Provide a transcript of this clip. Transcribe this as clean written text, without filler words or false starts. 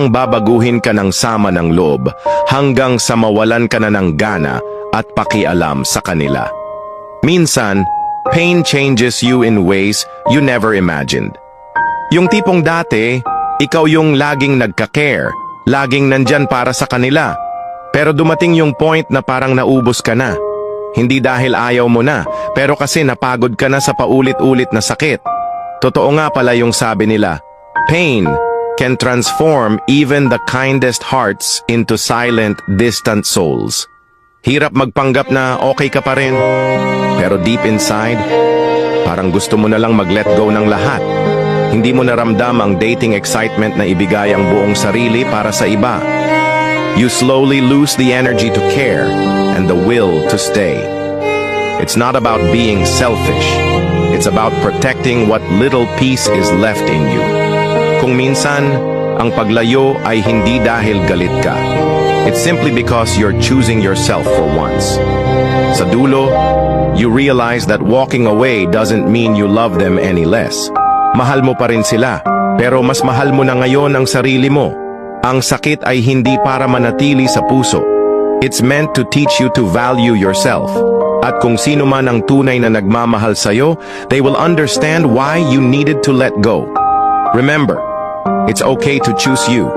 babaguhin ka ng sama ng loob hanggang sa mawalan ka na ng gana at pakialam sa kanila. Minsan, pain changes you in ways you never imagined. Yung tipong dati, ikaw yung laging nagka-care, laging nandyan para sa kanila. Pero dumating yung point na parang naubos ka na. Hindi dahil ayaw mo na, pero kasi napagod ka na sa paulit-ulit na sakit. Totoo nga pala yung sabi nila, pain can transform even the kindest hearts into silent, distant souls. Hirap magpanggap na okay ka pa rin. Pero deep inside, parang gusto mo na lang mag-let go ng lahat. Hindi mo naramdam ang dating excitement na ibigay ang buong sarili para sa iba. You slowly lose the energy to care and the will to stay. It's not about being selfish. It's about protecting what little peace is left in you. Kung minsan, ang paglayo ay hindi dahil galit ka. It's simply because you're choosing yourself for once. Sa dulo, you realize that walking away doesn't mean you love them any less. Mahal mo pa rin sila, pero mas mahal mo na ngayon ang sarili mo. Ang sakit ay hindi para manatili sa puso. It's meant to teach you to value yourself. At kung sino man ang tunay na nagmamahal sa'yo, they will understand why you needed to let go. Remember, it's okay to choose you.